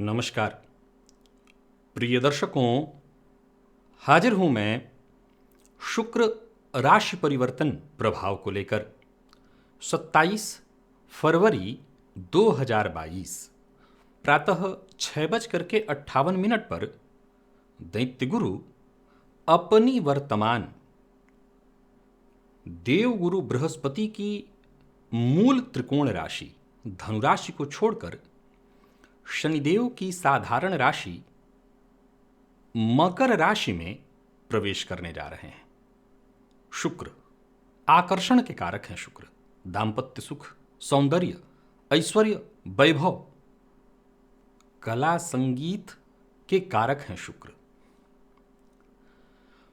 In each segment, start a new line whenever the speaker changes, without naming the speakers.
नमस्कार प्रिय दर्शकों, हाजिर हूं मैं शुक्र राशि परिवर्तन प्रभाव को लेकर। 27 फरवरी 2022 प्रातः 6:58 पर दैत्य गुरु अपनी वर्तमान देवगुरु बृहस्पति की मूल त्रिकोण राशि धनुराशि को छोड़कर शनिदेव की साधारण राशि मकर राशि में प्रवेश करने जा रहे हैं। शुक्र आकर्षण के कारक हैं। शुक्र दाम्पत्य सुख, सौंदर्य, ऐश्वर्य, वैभव, कला, संगीत के कारक हैं शुक्र।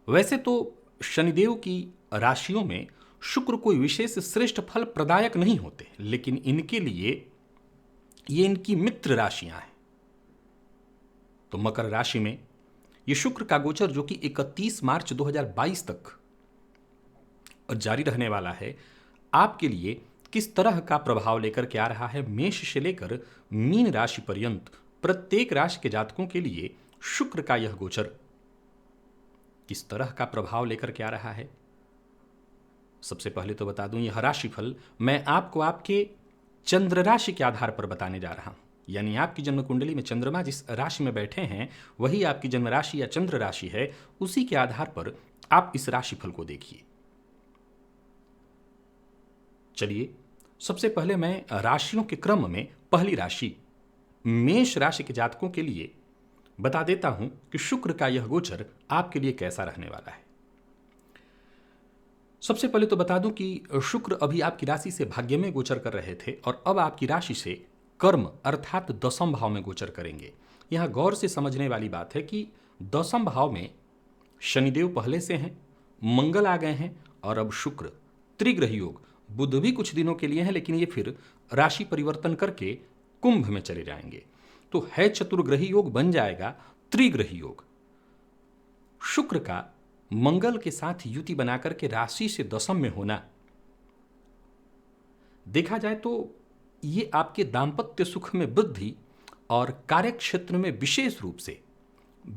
वैसे तो शनिदेव की राशियों में शुक्र कोई विशेष श्रेष्ठ फल प्रदायक नहीं होते, लेकिन इनके लिए ये इनकी मित्र राशियां हैं। तो मकर राशि में ये शुक्र का गोचर जो कि 31 मार्च 2022 तक जारी रहने वाला है, आपके लिए किस तरह का प्रभाव लेकर के आ रहा है। मेष से लेकर मीन राशि पर्यंत प्रत्येक राशि के जातकों के लिए शुक्र का यह गोचर किस तरह का प्रभाव लेकर के आ रहा है। सबसे पहले तो बता दूं, यह राशिफल मैं आपको आपके चंद्र राशि के आधार पर बताने जा रहा हूं। यानी आपकी जन्म कुंडली में चंद्रमा जिस राशि में बैठे हैं वही आपकी जन्म राशि या चंद्र राशि है। उसी के आधार पर आप इस राशिफल को देखिए। चलिए, सबसे पहले मैं राशियों के क्रम में पहली राशि मेष राशि के जातकों के लिए बता देता हूं कि शुक्र का यह गोचर आपके लिए कैसा रहने वाला है। सबसे पहले तो बता दूं कि शुक्र अभी आपकी राशि से भाग्य में गोचर कर रहे थे और अब आपकी राशि से कर्म अर्थात दशम भाव में गोचर करेंगे। यहां गौर से समझने वाली बात है कि दशम भाव में शनिदेव पहले से हैं, मंगल आ गए हैं और अब शुक्र त्रिग्रह योग। बुध भी कुछ दिनों के लिए हैं, लेकिन ये फिर राशि परिवर्तन करके कुंभ में चले जाएंगे। तो है चतुर्ग्रही योग बन जाएगा त्रिग्रही योग। शुक्र का मंगल के साथ युति बनाकर के राशि से दशम में होना, देखा जाए तो ये आपके दांपत्य सुख में वृद्धि और कार्यक्षेत्र में विशेष रूप से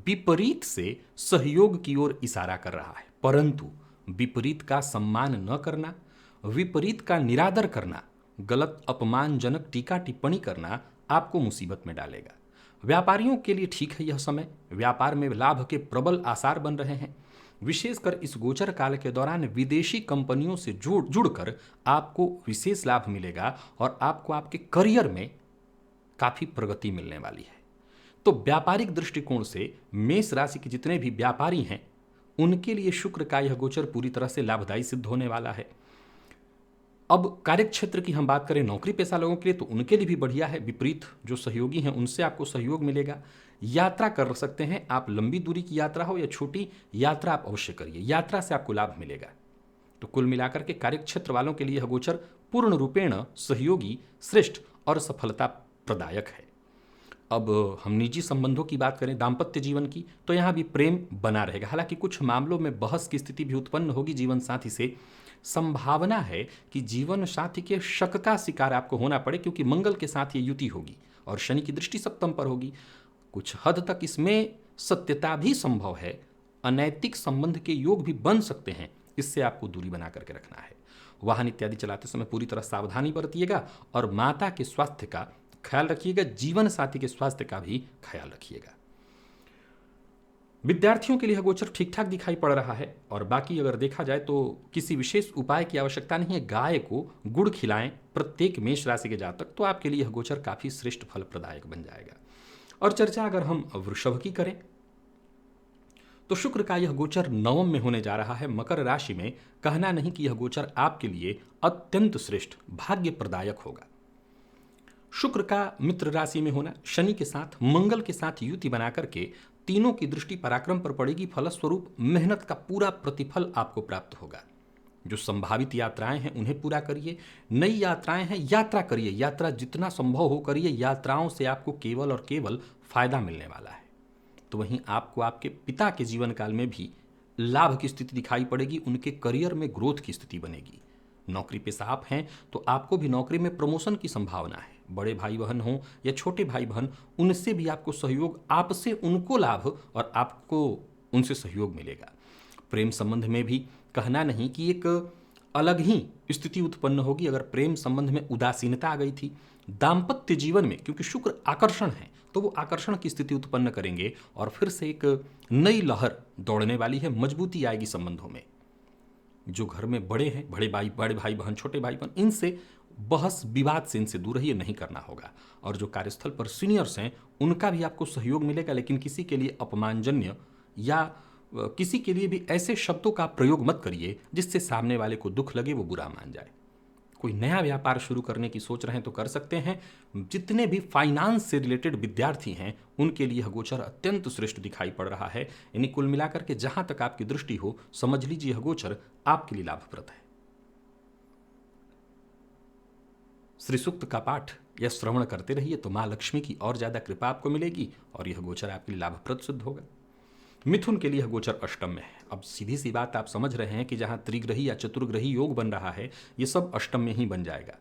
विपरीत से सहयोग की ओर इशारा कर रहा है। परंतु विपरीत का सम्मान न करना, विपरीत का निरादर करना, गलत अपमानजनक टीका टिप्पणी करना आपको मुसीबत में डालेगा। व्यापारियों के लिए ठीक है यह समय। व्यापार में लाभ के प्रबल आसार बन रहे हैं। विशेषकर इस गोचर काल के दौरान विदेशी कंपनियों से जुड़कर आपको विशेष लाभ मिलेगा और आपको आपके करियर में काफी प्रगति मिलने वाली है। तो व्यापारिक दृष्टिकोण से मेष राशि के जितने भी व्यापारी हैं उनके लिए शुक्र का यह गोचर पूरी तरह से लाभदायी सिद्ध होने वाला है। अब कार्यक्षेत्र की हम बात करें, नौकरी पेशा लोगों के लिए, तो उनके लिए भी बढ़िया है। विपरीत जो सहयोगी हैं उनसे आपको सहयोग मिलेगा। यात्रा कर सकते हैं आप, लंबी दूरी की यात्रा हो या छोटी यात्रा आप अवश्य करिए, यात्रा से आपको लाभ मिलेगा। तो कुल मिलाकर के कार्यक्षेत्र वालों के लिए यह गोचर पूर्ण रूपेण सहयोगी, श्रेष्ठ और सफलता प्रदायक है। अब हम निजी संबंधों की बात करें, दाम्पत्य जीवन की, तो यहाँ भी प्रेम बना रहेगा। हालांकि कुछ मामलों में बहस की स्थिति भी उत्पन्न होगी जीवन साथी से। संभावना है कि जीवन साथी के शक का शिकार आपको होना पड़े, क्योंकि मंगल के साथ ये युति होगी और शनि की दृष्टि सप्तम पर होगी। कुछ हद तक इसमें सत्यता भी संभव है। अनैतिक संबंध के योग भी बन सकते हैं। इससे आपको दूरी बना करके रखना है। वाहन इत्यादि चलाते समय पूरी तरह सावधानी बरतिएगा और माता के स्वास्थ्य का ख्याल रखिएगा। जीवन साथी के स्वास्थ्य का भी ख्याल रखिएगा। विद्यार्थियों के लिए गोचर ठीक ठाक दिखाई पड़ रहा है और बाकी अगर देखा जाए तो किसी विशेष उपाय की आवश्यकता नहीं है। गाय को गुड़ खिलाएं प्रत्येक मेष राशि के जातक, तो आपके लिए यह गोचर काफी श्रेष्ठ फल प्रदायक बन जाएगा। और चर्चा अगर हम वृषभ की करें तो शुक्र का यह गोचर नवम में होने जा रहा है, मकर राशि में। कहना नहीं कि यह गोचर आपके लिए अत्यंत श्रेष्ठ भाग्य प्रदायक होगा। शुक्र का मित्र राशि में होना, शनि के साथ मंगल के साथ युति बनाकर के तीनों की दृष्टि पराक्रम पर पड़ेगी। फलस्वरूप मेहनत का पूरा प्रतिफल आपको प्राप्त होगा। जो संभावित यात्राएं हैं उन्हें पूरा करिए। नई यात्राएं हैं, यात्रा करिए। यात्रा जितना संभव हो करिए। यात्राओं से आपको केवल और केवल फायदा मिलने वाला है। तो वहीं आपको आपके पिता के जीवन काल में भी लाभ की स्थिति दिखाई पड़ेगी। उनके करियर में ग्रोथ की स्थिति बनेगी। नौकरी पेशा आप हैं तो आपको भी नौकरी में प्रमोशन की संभावना है। बड़े भाई बहन हों या छोटे भाई बहन, उनसे भी आपको सहयोग, आपसे उनको लाभ और आपको उनसे सहयोग मिलेगा। प्रेम संबंध में भी कहना नहीं कि एक अलग ही स्थिति उत्पन्न होगी अगर प्रेम संबंध में उदासीनता आ गई थी। दाम्पत्य जीवन में क्योंकि शुक्र आकर्षण है, तो वो आकर्षण की स्थिति उत्पन्न करेंगे और फिर से एक नई लहर दौड़ने वाली है, मजबूती आएगी संबंधों में। जो घर में बड़े हैं, बड़े भाई बहन, छोटे भाई बहन, इनसे बहस विवाद से इनसे दूर रहिए, नहीं करना होगा। और जो कार्यस्थल पर सीनियर्स हैं उनका भी आपको सहयोग मिलेगा, लेकिन किसी के लिए अपमानजन्य या किसी के लिए भी ऐसे शब्दों का प्रयोग मत करिए जिससे सामने वाले को दुख लगे, वो बुरा मान जाए। कोई नया व्यापार शुरू करने की सोच रहे हैं तो कर सकते हैं। जितने भी फाइनेंस से रिलेटेड विद्यार्थी हैं उनके लिए यह गोचर अत्यंत श्रेष्ठ दिखाई पड़ रहा है। यानी कुल मिलाकर के जहां तक आपकी दृष्टि हो, समझ लीजिए यह गोचर आपके लिए लाभप्रद है। श्री सूक्त का पाठ या श्रवण करते रहिए तो मां लक्ष्मी की और ज्यादा कृपा आपको मिलेगी और यह गोचर आपके लिए लाभप्रद सिद्ध होगा। मिथुन के लिए यह गोचर अष्टम में है। अब सीधी सी बात, आप समझ रहे हैं कि जहां त्रिग्रही या चतुर्ग्रही योग बन रहा है, ये सब अष्टम में ही बन जाएगा।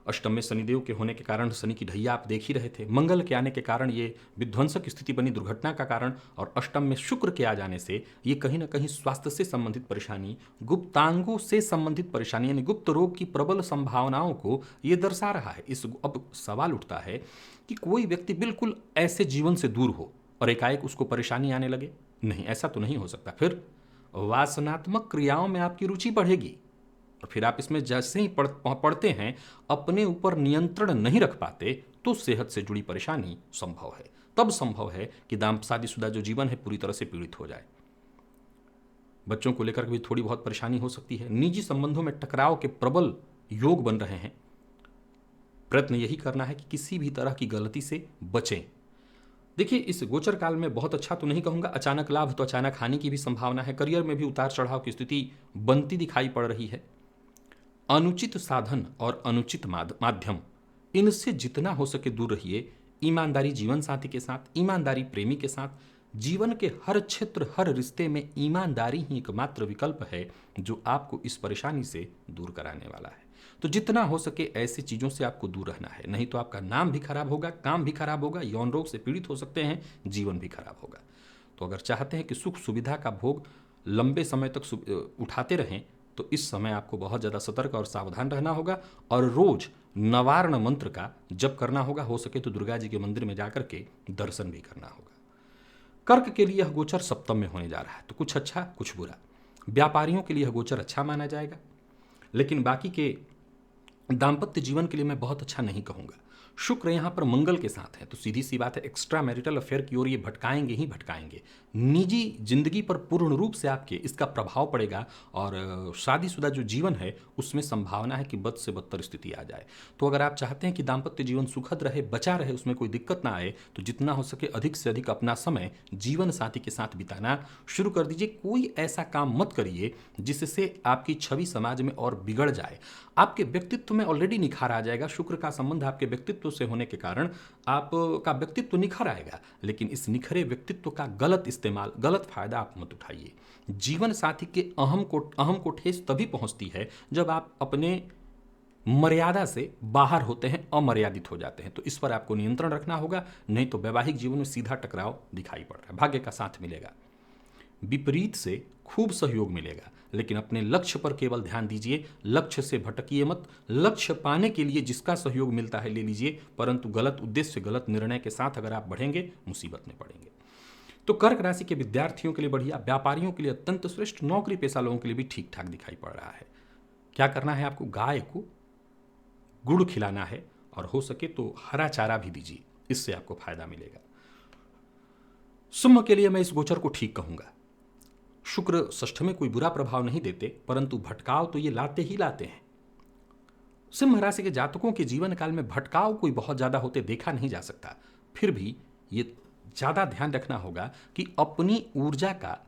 अष्टम में शनिदेव के होने के कारण शनि की ढैया आप देख ही रहे थे, मंगल के आने के कारण ये विध्वंसक स्थिति बनी, दुर्घटना का कारण, और अष्टम में शुक्र के आ जाने से ये कहीं ना कहीं स्वास्थ्य से संबंधित परेशानी, गुप्तांगों से संबंधित परेशानी, यानी गुप्त रोग की प्रबल संभावनाओं को ये दर्शा रहा है। अब सवाल उठता है कि कोई व्यक्ति बिल्कुल ऐसे जीवन से दूर हो और एकाएक उसको परेशानी आने लगे। नहीं, ऐसा तो नहीं हो सकता। फिर वासनात्मक क्रियाओं में आपकी रुचि बढ़ेगी और फिर आप इसमें जैसे ही पढ़ते हैं, अपने ऊपर नियंत्रण नहीं रख पाते, तो सेहत से जुड़ी परेशानी संभव है। तब संभव है कि शादीशुदा जो जीवन है पूरी तरह से पीड़ित हो जाए। बच्चों को लेकर भी थोड़ी बहुत परेशानी हो सकती है। निजी संबंधों में टकराव के प्रबल योग बन रहे हैं। प्रयत्न यही करना है कि किसी भी तरह की गलती से बचें। देखिए, इस गोचर काल में बहुत अच्छा तो नहीं कहूंगा, अचानक लाभ तो अचानक हानि की भी संभावना है। करियर में भी उतार चढ़ाव की स्थिति बनती दिखाई पड़ रही है। अनुचित साधन और अनुचित माध्यम, इनसे जितना हो सके दूर रहिए। ईमानदारी जीवन साथी के साथ, ईमानदारी प्रेमी के साथ, जीवन के हर क्षेत्र, हर रिश्ते में ईमानदारी ही एकमात्र विकल्प है जो आपको इस परेशानी से दूर कराने वाला है। तो जितना हो सके ऐसी चीज़ों से आपको दूर रहना है, नहीं तो आपका नाम भी खराब होगा, काम भी खराब होगा, यौन रोग से पीड़ित हो सकते हैं, जीवन भी खराब होगा। तो अगर चाहते हैं कि सुख सुविधा का भोग लंबे समय तक उठाते रहें, तो इस समय आपको बहुत ज़्यादा सतर्क और सावधान रहना होगा और रोज नवार्ण मंत्र का जप करना होगा। हो सके तो दुर्गा जी के मंदिर में जाकर के दर्शन भी करना होगा। कर्क के लिए यह गोचर सप्तम में होने जा रहा है, तो कुछ अच्छा कुछ बुरा। व्यापारियों के लिए यह गोचर अच्छा माना जाएगा, लेकिन बाकी के दाम्पत्य जीवन के लिए मैं बहुत अच्छा नहीं कहूंगा। शुक्र यहां पर मंगल के साथ है, तो सीधी सी बात है, एक्स्ट्रा मैरिटल अफेयर की ओर ये भटकाएंगे ही भटकाएंगे। निजी जिंदगी पर पूर्ण रूप से आपके इसका प्रभाव पड़ेगा और शादीशुदा जो जीवन है उसमें संभावना है कि बद से बदतर स्थिति आ जाए। तो अगर आप चाहते हैं कि दाम्पत्य जीवन सुखद रहे, बचा रहे, उसमें कोई दिक्कत ना आए, तो जितना हो सके अधिक से अधिक अपना समय जीवन साथी के साथ बिताना शुरू कर दीजिए। कोई ऐसा काम मत करिए जिससे आपकी छवि समाज में और बिगड़ जाए। आपके व्यक्तित्व में ऑलरेडी निखार आ जाएगा। शुक्र का संबंध आपके व्यक्तित्व से होने के कारण आपका व्यक्तित्व निखर आएगा, लेकिन इस निखरे व्यक्तित्व का गलत इस्तेमाल, गलत फायदा आप मत उठाइए। जीवन साथी के अहम को ठेस तभी पहुंचती है जब आप अपने मर्यादा से बाहर होते हैं, अमर्यादित हो जाते हैं। तो इस पर आपको नियंत्रण रखना होगा, नहीं तो वैवाहिक जीवन में सीधा टकराव दिखाई पड़ रहा है। भाग्य का साथ मिलेगा, विपरीत से खूब सहयोग मिलेगा, लेकिन अपने लक्ष्य पर केवल ध्यान दीजिए। लक्ष्य से भटकिए मत। लक्ष्य पाने के लिए जिसका सहयोग मिलता है ले लीजिए, परंतु गलत उद्देश्य, गलत निर्णय के साथ अगर आप बढ़ेंगे मुसीबत में पड़ेंगे। तो कर्क राशि के विद्यार्थियों के लिए बढ़िया, व्यापारियों के लिए अत्यंत श्रेष्ठ, नौकरी पेशा लोगों के लिए भी ठीक ठाक दिखाई पड़ रहा है। क्या करना है आपको? गाय को गुड़ खिलाना है और हो सके तो हरा चारा भी दीजिए, इससे आपको फायदा मिलेगा। सिंह के लिए मैं इस गोचर को ठीक कहूंगा। शुक्र षष्ठ में कोई बुरा प्रभाव नहीं देते, परंतु भटकाव तो ये लाते ही लाते हैं। सिंह राशि के जातकों के जीवन काल में भटकाव कोई बहुत ज्यादा होते देखा नहीं जा सकता। फिर भी ये ज्यादा ध्यान रखना होगा कि अपनी ऊर्जा का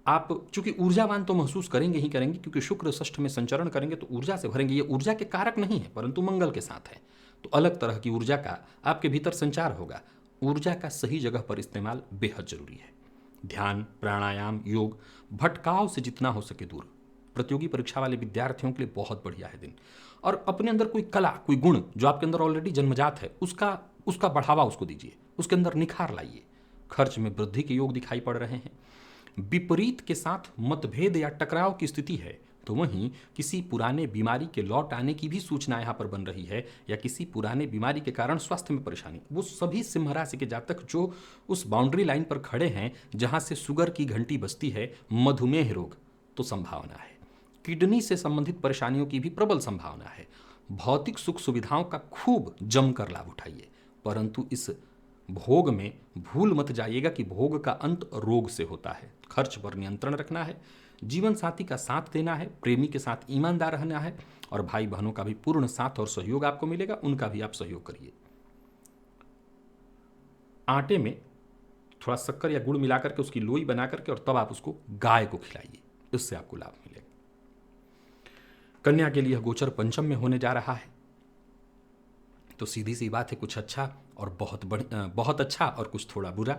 आप, चूंकि ऊर्जावान तो महसूस करेंगे ही करेंगे, क्योंकि शुक्र षष्ठ में संचरण करेंगे तो ऊर्जा से भरेंगे। ये ऊर्जा के कारक नहीं है, परंतु मंगल के साथ है, तो अलग तरह की ऊर्जा का आपके भीतर संचार होगा। ऊर्जा का सही जगह पर इस्तेमाल बेहद जरूरी है। ध्यान, प्राणायाम, योग, भटकाव से जितना हो सके दूर। प्रतियोगी परीक्षा वाले विद्यार्थियों के लिए बहुत बढ़िया है दिन। और अपने अंदर कोई कला, कोई गुण जो आपके अंदर ऑलरेडी जन्मजात है, उसका उसका बढ़ावा उसको दीजिए, उसके अंदर निखार लाइए। खर्च में वृद्धि के योग दिखाई पड़ रहे हैं। विपरीत के साथ मतभेद या टकराव की स्थिति है, तो वहीं किसी पुराने बीमारी के लौट आने की भी सूचना यहां पर बन रही है, या किसी पुराने बीमारी के कारण स्वास्थ्य में परेशानी। वो सभी सिंह राशि के जातक जो उस बाउंड्री लाइन पर खड़े हैं जहां से शुगर की घंटी बजती है, मधुमेह रोग तो संभावना है, किडनी से संबंधित परेशानियों की भी प्रबल संभावना है। भौतिक सुख सुविधाओं का खूब जमकर लाभ उठाइए, परंतु इस भोग में भूल मत जाइएगा कि भोग का अंत रोग से होता है। खर्च पर नियंत्रण रखना है, जीवन साथी का साथ देना है, प्रेमी के साथ ईमानदार रहना है, और भाई बहनों का भी पूर्ण साथ और सहयोग आपको मिलेगा, उनका भी आप सहयोग करिए। आटे में थोड़ा शक्कर या गुड़ मिलाकर के उसकी लोई बना करके और तब आप उसको गाय को खिलाइए, इससे आपको लाभ मिलेगा। कन्या के लिए गोचर पंचम में होने जा रहा है, तो सीधी सी बात है, कुछ अच्छा और बहुत अच्छा और कुछ थोड़ा बुरा।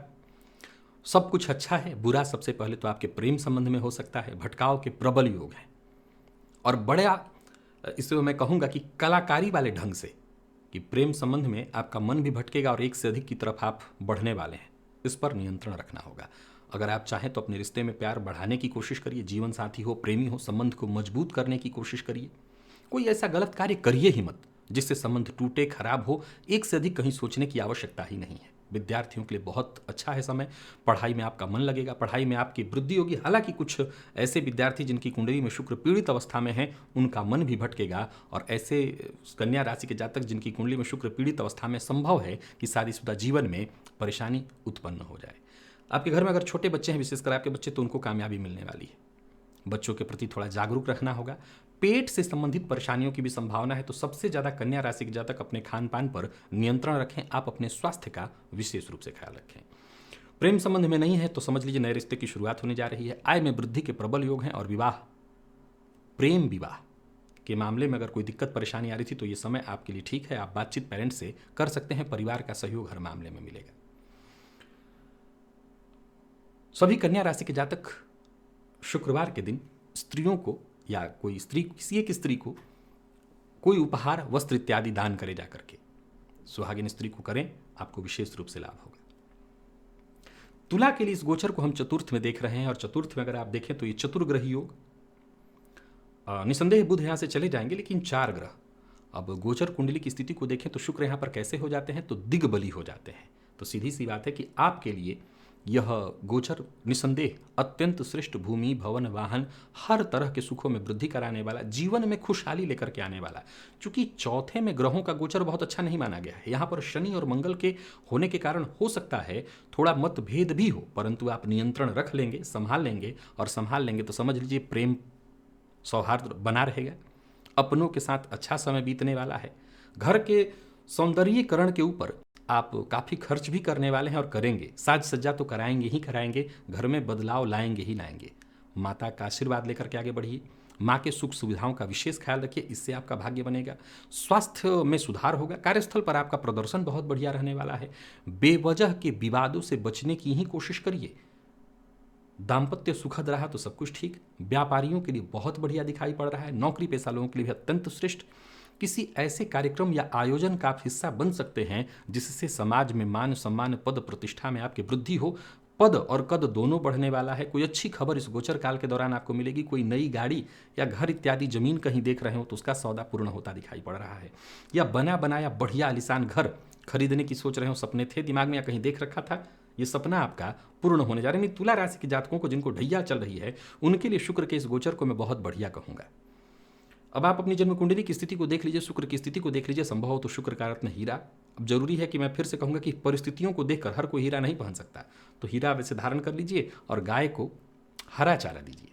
सब कुछ अच्छा है, बुरा सबसे पहले तो आपके प्रेम संबंध में हो सकता है। भटकाव के प्रबल योग हैं, और बड़ा इसमें मैं कहूँगा कि कलाकारी वाले ढंग से, कि प्रेम संबंध में आपका मन भी भटकेगा और एक से अधिक की तरफ आप बढ़ने वाले हैं। इस पर नियंत्रण रखना होगा। अगर आप चाहें तो अपने रिश्ते में प्यार बढ़ाने की कोशिश करिए, जीवन साथी हो, प्रेमी हो, संबंध को मजबूत करने की कोशिश करिए। कोई ऐसा गलत कार्य करिए ही मत जिससे संबंध टूटे, खराब हो। एक से अधिक कहीं सोचने की आवश्यकता ही नहीं है। विद्यार्थियों के लिए बहुत अच्छा है समय, पढ़ाई में आपका मन लगेगा, पढ़ाई में आपकी वृद्धि होगी। हालांकि कुछ ऐसे विद्यार्थी जिनकी कुंडली में शुक्र पीड़ित अवस्था में है, उनका मन भी भटकेगा, और ऐसे कन्या राशि के जातक जिनकी कुंडली में शुक्र पीड़ित अवस्था में संभव है कि शादीशुदा जीवन में परेशानी उत्पन्न हो जाए। आपके घर में अगर छोटे बच्चे हैं, विशेषकर आपके बच्चे, तो उनको कामयाबी मिलने वाली है। बच्चों के प्रति थोड़ा जागरूक रखना होगा। पेट से संबंधित परेशानियों की भी संभावना है, तो सबसे ज़्यादा कन्या राशि के जातक अपने खान पान पर नियंत्रण रखें। आप अपने स्वास्थ्य का विशेष रूप से ख्याल रखें। प्रेम संबंध में नहीं है तो समझ लीजिए नए रिश्ते की शुरुआत होने जा रही है। आय में वृद्धि के प्रबल योग हैं, और विवाह, प्रेम विवाह के मामले में अगर कोई दिक्कत परेशानी आ रही थी तो ये समय आपके लिए ठीक है। आप बातचीत पेरेंट्स से कर सकते हैं, परिवार का सहयोग हर मामले में मिलेगा। सभी कन्या राशि के जातक शुक्रवार के दिन स्त्रियों को, या कोई स्त्री, किसी एक स्त्री को कोई उपहार, वस्त्र इत्यादि दान करे जाकर के। सुहागिन स्त्री को करें, आपको विशेष रूप से लाभ होगा। तुला के लिए इस गोचर को हम चतुर्थ में देख रहे हैं, और चतुर्थ में अगर आप देखें तो ये चतुर्ग्रही योग, निसंदेह बुध यहां से चले जाएंगे, लेकिन 4 ग्रह। अब गोचर कुंडली की स्थिति को देखें तो शुक्र यहां पर कैसे हो जाते हैं, तो दिग्बली हो जाते हैं। तो सीधी सी बात है कि आपके लिए यह गोचर निसंदेह अत्यंत श्रेष्ठ भूमि, भवन, वाहन, हर तरह के सुखों में वृद्धि कराने वाला, जीवन में खुशहाली लेकर के आने वाला। चूंकि चौथे में ग्रहों का गोचर बहुत अच्छा नहीं माना गया है, यहाँ पर शनि और मंगल के होने के कारण हो सकता है थोड़ा मतभेद भी हो, परंतु आप नियंत्रण रख लेंगे, संभाल लेंगे, और संभाल लेंगे तो समझ लीजिए प्रेम सौहार्द बना रहेगा। अपनों के साथ अच्छा समय बीतने वाला है। घर के सौंदर्यीकरण के ऊपर आप काफ़ी खर्च भी करने वाले हैं और करेंगे। साज सज्जा तो कराएंगे ही कराएंगे, घर में बदलाव लाएंगे ही लाएंगे। माता का आशीर्वाद लेकर के आगे बढ़िए। माँ के सुख सुविधाओं का विशेष ख्याल रखिए, इससे आपका भाग्य बनेगा। स्वास्थ्य में सुधार होगा। कार्यस्थल पर आपका प्रदर्शन बहुत बढ़िया रहने वाला है। बेवजह के विवादों से बचने की ही कोशिश करिए। दाम्पत्य सुखद रहा तो सब कुछ ठीक। व्यापारियों के लिए बहुत बढ़िया दिखाई पड़ रहा है। नौकरी पेशा लोगों के लिए भी अत्यंत श्रेष्ठ। किसी ऐसे कार्यक्रम या आयोजन का आप हिस्सा बन सकते हैं जिससे समाज में मान सम्मान, पद प्रतिष्ठा में आपकी वृद्धि हो। पद और कद दोनों बढ़ने वाला है। कोई अच्छी खबर इस गोचर काल के दौरान आपको मिलेगी। कोई नई गाड़ी या घर इत्यादि जमीन कहीं देख रहे हो तो उसका सौदा पूर्ण होता दिखाई पड़ रहा है। या बना बनाया बढ़िया आलीशान घर खरीदने की सोच रहे हो, सपने थे दिमाग में या कहीं देख रखा था, ये सपना आपका पूर्ण होने जा रहा है। तुला राशि के जातकों को जिनको ढैया चल रही है उनके लिए शुक्र के इस गोचर को मैं बहुत बढ़िया कहूँगा। अब आप अपनी जन्म कुंडली की स्थिति को देख लीजिए, शुक्र की स्थिति को देख लीजिए। संभव हो तो शुक्र का रत्न हीरा। अब जरूरी है कि मैं फिर से कहूंगा कि परिस्थितियों को देखकर हर कोई हीरा नहीं पहन सकता, तो हीरा वैसे धारण कर लीजिए और गाय को हरा चारा दीजिए,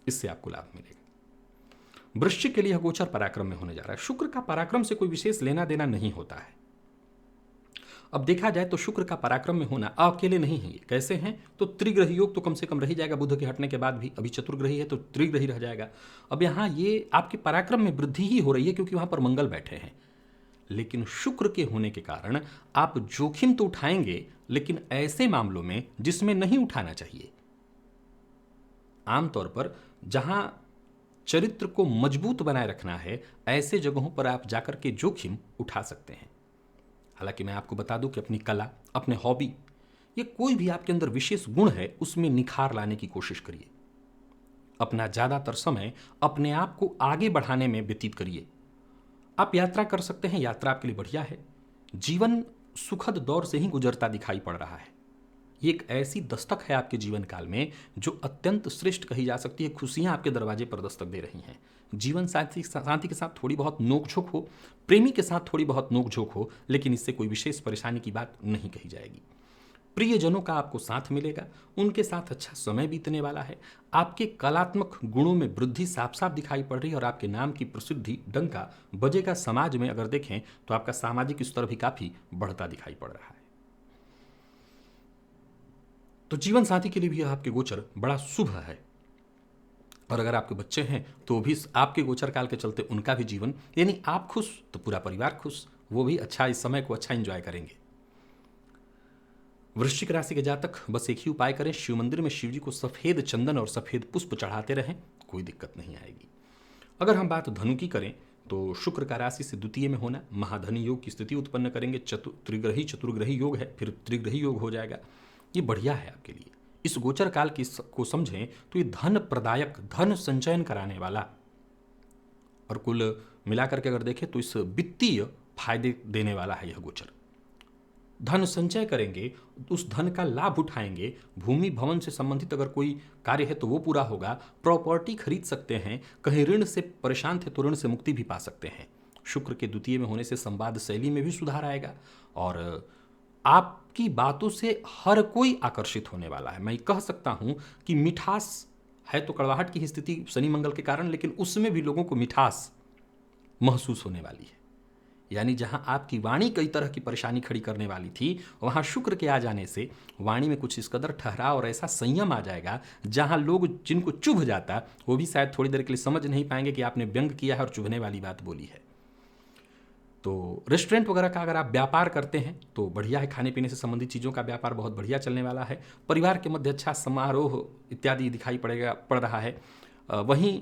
इससे आपको लाभ मिलेगा। वृश्चिक के लिए यह गोचर पराक्रम में होने जा रहा है। शुक्र का पराक्रम से कोई विशेष लेना देना नहीं होता है। अब देखा जाए तो शुक्र का पराक्रम में होना अकेले नहीं है। कैसे हैं तो त्रिग्रही योग तो कम से कम रह जाएगा बुध के हटने के बाद भी। अभी चतुर्ग्रही है तो त्रिग्रही रह जाएगा। अब यहाँ ये आपके पराक्रम में वृद्धि ही हो रही है क्योंकि वहां पर मंगल बैठे हैं। लेकिन शुक्र के होने के कारण आप जोखिम तो उठाएंगे, लेकिन ऐसे मामलों में जिसमें नहीं उठाना चाहिए। आमतौर पर जहां चरित्र को मजबूत बनाए रखना है, ऐसे जगहों पर आप जाकर के जोखिम उठा सकते हैं। हालांकि मैं आपको बता दूं कि अपनी कला, अपने हॉबी, ये कोई भी आपके अंदर विशेष गुण है, उसमें निखार लाने की कोशिश करिए। अपना ज़्यादातर समय अपने आप को आगे बढ़ाने में व्यतीत करिए। आप यात्रा कर सकते हैं, यात्रा आपके लिए बढ़िया है। जीवन सुखद दौर से ही गुजरता दिखाई पड़ रहा है। ये एक ऐसी दस्तक है आपके जीवन काल में जो अत्यंत श्रेष्ठ कही जा सकती है। खुशियां आपके दरवाजे पर दस्तक दे रही हैं। जीवन साथी के साथ थोड़ी बहुत नोकझोंक हो, प्रेमी के साथ थोड़ी बहुत नोकझोंक हो, लेकिन इससे कोई विशेष परेशानी की बात नहीं कही जाएगी। प्रियजनों का आपको साथ मिलेगा, उनके साथ अच्छा समय बीतने वाला है। आपके कलात्मक गुणों में वृद्धि साफ साफ दिखाई पड़ रही है और आपके नाम की प्रसिद्धि डंका बजेगा। समाज में अगर देखें तो आपका सामाजिक स्तर भी काफी बढ़ता दिखाई पड़ रहा है। तो जीवन साथी के लिए भी आपके गोचर बड़ा शुभ है। और अगर आपके बच्चे हैं तो भी आपके गोचर काल के चलते उनका भी जीवन, यानी आप खुश तो पूरा परिवार खुश, वो भी अच्छा इस समय को अच्छा एंजॉय करेंगे। वृश्चिक राशि के जातक बस एक ही उपाय करें, शिव मंदिर में शिव जी को सफेद चंदन और सफेद पुष्प चढ़ाते रहें, कोई दिक्कत नहीं आएगी। अगर हम बात धनु की करें तो शुक्र का राशि से द्वितीय में होना महाधनी योग की स्थिति उत्पन्न करेंगे। त्रिग्रही चतुर्ग्रही योग है, फिर त्रिग्रही योग हो जाएगा। ये बढ़िया है आपके लिए। इस गोचर काल को समझें तो ये धन प्रदायक, धन संचयन कराने वाला, और कुल मिलाकर के अगर देखें तो इस वित्तीय फायदे देने वाला है यह गोचर। धन संचय करेंगे, उस धन का लाभ उठाएंगे। भूमि भवन से संबंधित अगर कोई कार्य है तो वो पूरा होगा। प्रॉपर्टी खरीद सकते हैं। कहीं ऋण से परेशान थे तो ऋण से मुक्ति भी पा सकते हैं। शुक्र के द्वितीय में होने से संवाद शैली में भी सुधार आएगा और आपकी बातों से हर कोई आकर्षित होने वाला है। मैं कह सकता हूं कि मिठास है तो कड़वाहट की स्थिति शनि मंगल के कारण, लेकिन उसमें भी लोगों को मिठास महसूस होने वाली है। यानी जहां आपकी वाणी कई तरह की परेशानी खड़ी करने वाली थी, वहां शुक्र के आ जाने से वाणी में कुछ इस कदर ठहराव और ऐसा संयम आ जाएगा, जहां लोग जिनको चुभ जाता वो भी शायद थोड़ी देर के लिए समझ नहीं पाएंगे कि आपने व्यंग किया है और चुभने वाली बात बोली है। तो रेस्टोरेंट वगैरह का अगर आप व्यापार करते हैं तो बढ़िया है। खाने पीने से संबंधित चीज़ों का व्यापार बहुत बढ़िया चलने वाला है। परिवार के मध्य अच्छा समारोह इत्यादि दिखाई पड़ रहा है। वहीं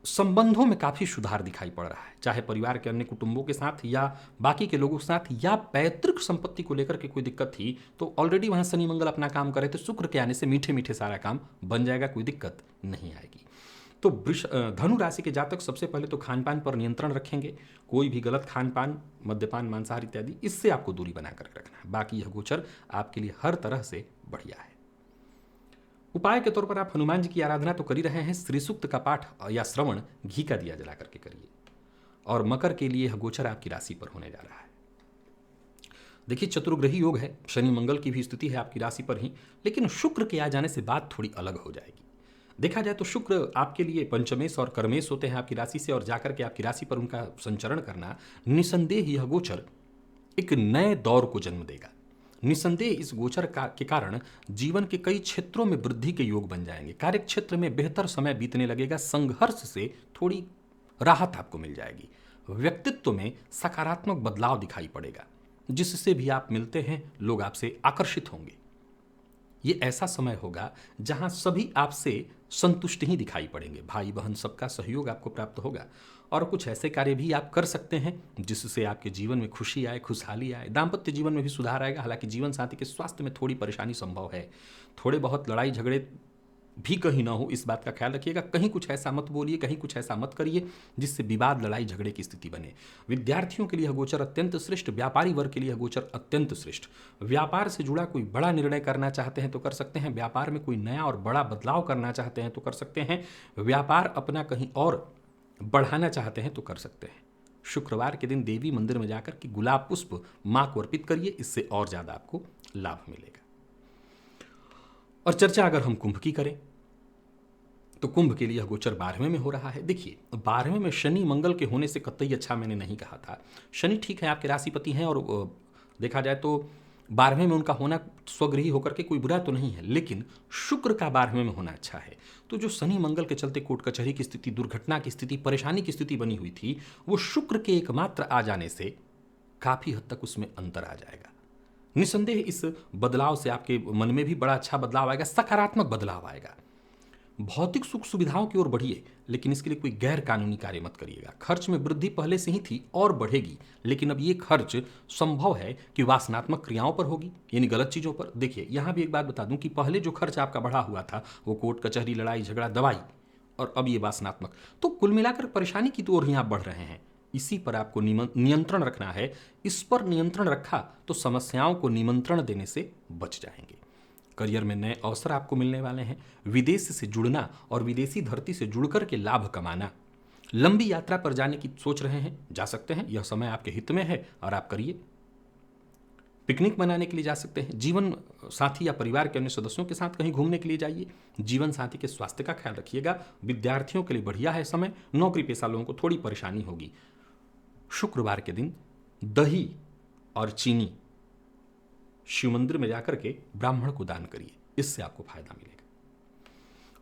संबंधों में काफ़ी सुधार दिखाई पड़ रहा है, चाहे परिवार के अन्य कुटुंबों के साथ या बाकी के लोगों के साथ, या पैतृक संपत्ति को लेकर के कोई दिक्कत थी तो ऑलरेडी वहाँ शनि मंगल अपना काम करे तो शुक्र के आने से मीठे मीठे सारा काम बन जाएगा, कोई दिक्कत नहीं आएगी। तो धनु राशि के जातक सबसे पहले तो खान पान पर नियंत्रण रखेंगे। कोई भी गलत खान पान, मद्यपान, मांसाहार इत्यादि, इससे आपको दूरी बना कर रखना है। बाकी यह गोचर आपके लिए हर तरह से बढ़िया है। उपाय के तौर पर आप हनुमान जी की आराधना तो कर ही रहे हैं, श्री सूक्त का पाठ या श्रवण घी का दिया जला करके करिए। और मकर के लिए यह गोचर आपकी राशि पर होने जा रहा है। देखिए चतुर्ग्रही योग है, शनि मंगल की भी स्थिति है आपकी राशि पर ही, लेकिन शुक्र के आ जाने से बात थोड़ी अलग हो जाएगी। देखा जाए तो शुक्र आपके लिए पंचमेश और कर्मेश होते हैं आपकी राशि से, और जाकर के आपकी राशि पर उनका संचरण करना निसंदेह यह गोचर एक नए दौर को जन्म देगा। निसंदेह इस गोचर के कारण जीवन के कई क्षेत्रों में वृद्धि के योग बन जाएंगे। कार्य क्षेत्र में बेहतर समय बीतने लगेगा। संघर्ष से थोड़ी राहत आपको मिल जाएगी। व्यक्तित्व में सकारात्मक बदलाव दिखाई पड़ेगा। जिससे भी आप मिलते हैं लोग आपसे आकर्षित होंगे। ये ऐसा समय होगा जहां सभी आपसे संतुष्ट ही दिखाई पड़ेंगे। भाई बहन सबका सहयोग आपको प्राप्त होगा और कुछ ऐसे कार्य भी आप कर सकते हैं जिससे आपके जीवन में खुशी आए, खुशहाली आए। दाम्पत्य जीवन में भी सुधार आएगा। हालांकि जीवन साथी के स्वास्थ्य में थोड़ी परेशानी संभव है। थोड़े बहुत लड़ाई झगड़े भी कहीं ना हो, इस बात का ख्याल रखिएगा। कहीं कुछ ऐसा मत बोलिए, कहीं कुछ ऐसा मत करिए जिससे विवाद, लड़ाई झगड़े की स्थिति बने। विद्यार्थियों के लिए यह गोचर अत्यंत श्रेष्ठ। व्यापारी वर्ग के लिए यह गोचर अत्यंत श्रेष्ठ। व्यापार से जुड़ा कोई बड़ा निर्णय करना चाहते हैं तो कर सकते हैं। व्यापार में कोई नया और बड़ा बदलाव करना चाहते हैं तो कर सकते हैं। व्यापार अपना कहीं और बढ़ाना चाहते हैं तो कर सकते हैं। शुक्रवार के दिन देवी मंदिर में जाकर के गुलाब पुष्प मां को अर्पित करिए, इससे और ज्यादा आपको लाभ मिलेगा। और चर्चा अगर हम कुंभ की करें तो कुंभ के लिए यह गोचर 12वें में हो रहा है। देखिए 12वें में शनि मंगल के होने से कतई अच्छा मैंने नहीं कहा था। शनि ठीक है, आपके राशिपति हैं, और देखा जाए तो 12वें में उनका होना स्वगृही होकर के कोई बुरा तो नहीं है, लेकिन शुक्र का 12वें में होना अच्छा है। तो जो शनि मंगल के चलते कोर्ट कचहरी की स्थिति, दुर्घटना की स्थिति, परेशानी की स्थिति बनी हुई थी, वो शुक्र के एकमात्र आ जाने से काफी हद तक उसमें अंतर आ जाएगा। निसंदेह इस बदलाव से आपके मन में भी बड़ा अच्छा बदलाव आएगा, सकारात्मक बदलाव आएगा। भौतिक सुख सुविधाओं की ओर बढ़िए, लेकिन इसके लिए कोई गैर कानूनी कार्य मत करिएगा। खर्च में वृद्धि पहले से ही थी और बढ़ेगी, लेकिन अब ये खर्च संभव है कि वासनात्मक क्रियाओं पर होगी, यानी गलत चीजों पर। देखिए, यहां भी एक बात बता दूं कि पहले जो खर्च आपका बढ़ा हुआ था वो कोर्ट कचहरी, लड़ाई झगड़ा, दवाई, और अब ये वासनात्मक। तो कुल मिलाकर परेशानी की तो ओर ही आप बढ़ रहे हैं। इसी पर आपको नियंत्रण रखना है। इस पर नियंत्रण रखा तो समस्याओं को निमंत्रण देने से बच जाएंगे। करियर में नए अवसर आपको मिलने वाले हैं। विदेश से जुड़ना और विदेशी धरती से जुड़कर के लाभ कमाना। लंबी यात्रा पर जाने की सोच रहे हैं, जा सकते हैं, यह समय आपके हित में है और आप करिए। पिकनिक मनाने के लिए जा सकते हैं। जीवन साथी या परिवार के अन्य सदस्यों के साथ कहीं घूमने के लिए जाइए। जीवन साथी के स्वास्थ्य का ख्याल रखिएगा। विद्यार्थियों के लिए बढ़िया है समय। नौकरी पेशा लोगों को थोड़ी परेशानी होगी। शुक्रवार के दिन दही और चीनी शिव मंदिर में जाकर के ब्राह्मण को दान करिए, इससे आपको फायदा मिलेगा।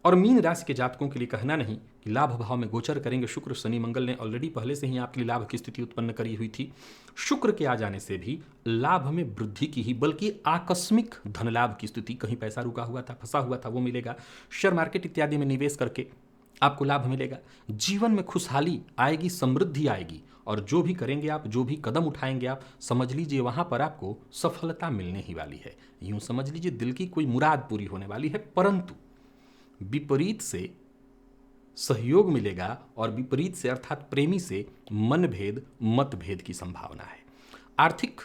और मीन राशि के जातकों के लिए कहना नहीं कि लाभ भाव में गोचर करेंगे शुक्र। शनि मंगल ने ऑलरेडी पहले से ही आपके लिए लाभ की स्थिति उत्पन्न करी हुई थी। शुक्र के आ जाने से भी लाभ में वृद्धि की ही बल्कि आकस्मिक धन लाभ की स्थिति, कहीं पैसा रुका हुआ था, फंसा हुआ था, वो मिलेगा। शेयर मार्केट इत्यादि में निवेश करके आपको लाभ मिलेगा। जीवन में खुशहाली आएगी, समृद्धि आएगी, और जो भी करेंगे आप, जो भी कदम उठाएंगे आप, समझ लीजिए वहां पर आपको सफलता मिलने ही वाली है। यूं समझ लीजिए दिल की कोई मुराद पूरी होने वाली है। परंतु विपरीत से सहयोग मिलेगा, और विपरीत से अर्थात प्रेमी से मनभेद, मतभेद की संभावना है। आर्थिक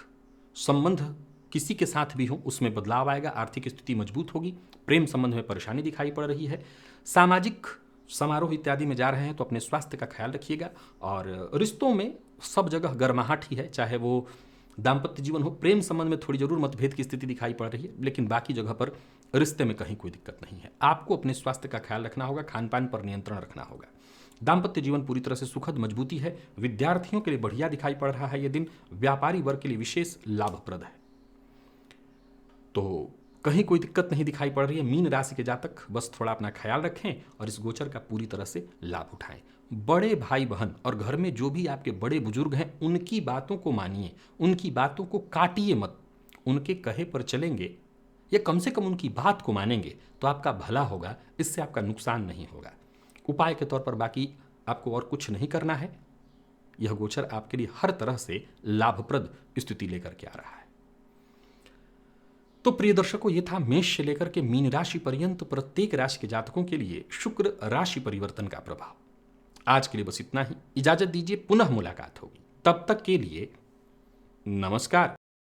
संबंध किसी के साथ भी हो उसमें बदलाव आएगा, आर्थिक स्थिति मजबूत होगी। प्रेम संबंध में परेशानी दिखाई पड़ रही है। सामाजिक समारोह इत्यादि में जा रहे हैं तो अपने स्वास्थ्य का ख्याल रखिएगा। और रिश्तों में सब जगह गर्माहट ही है, चाहे वो दाम्पत्य जीवन हो। प्रेम संबंध में थोड़ी जरूर मतभेद की स्थिति दिखाई पड़ रही है, लेकिन बाकी जगह पर रिश्ते में कहीं कोई दिक्कत नहीं है। आपको अपने स्वास्थ्य का ख्याल रखना होगा, खान पान पर नियंत्रण रखना होगा। दाम्पत्य जीवन पूरी तरह से सुखद, मजबूती है। विद्यार्थियों के लिए बढ़िया दिखाई पड़ रहा है ये दिन। व्यापारी वर्ग के लिए विशेष लाभप्रद है, तो कहीं कोई दिक्कत नहीं दिखाई पड़ रही है। मीन राशि के जातक बस थोड़ा अपना ख्याल रखें और इस गोचर का पूरी तरह से लाभ उठाएं। बड़े भाई बहन और घर में जो भी आपके बड़े बुजुर्ग हैं उनकी बातों को मानिए, उनकी बातों को काटिए मत। उनके कहे पर चलेंगे या कम से कम उनकी बात को मानेंगे तो आपका भला होगा, इससे आपका नुकसान नहीं होगा। उपाय के तौर पर बाकी आपको और कुछ नहीं करना है। यह गोचर आपके लिए हर तरह से लाभप्रद स्थिति लेकर के आ रहा है। तो प्रिय दर्शकों, ये था मेष से लेकर के मीन राशि पर्यंत प्रत्येक राशि के जातकों के लिए शुक्र राशि परिवर्तन का प्रभाव। आज के लिए बस इतना ही। इजाजत दीजिए, पुनः मुलाकात होगी। तब तक के लिए नमस्कार।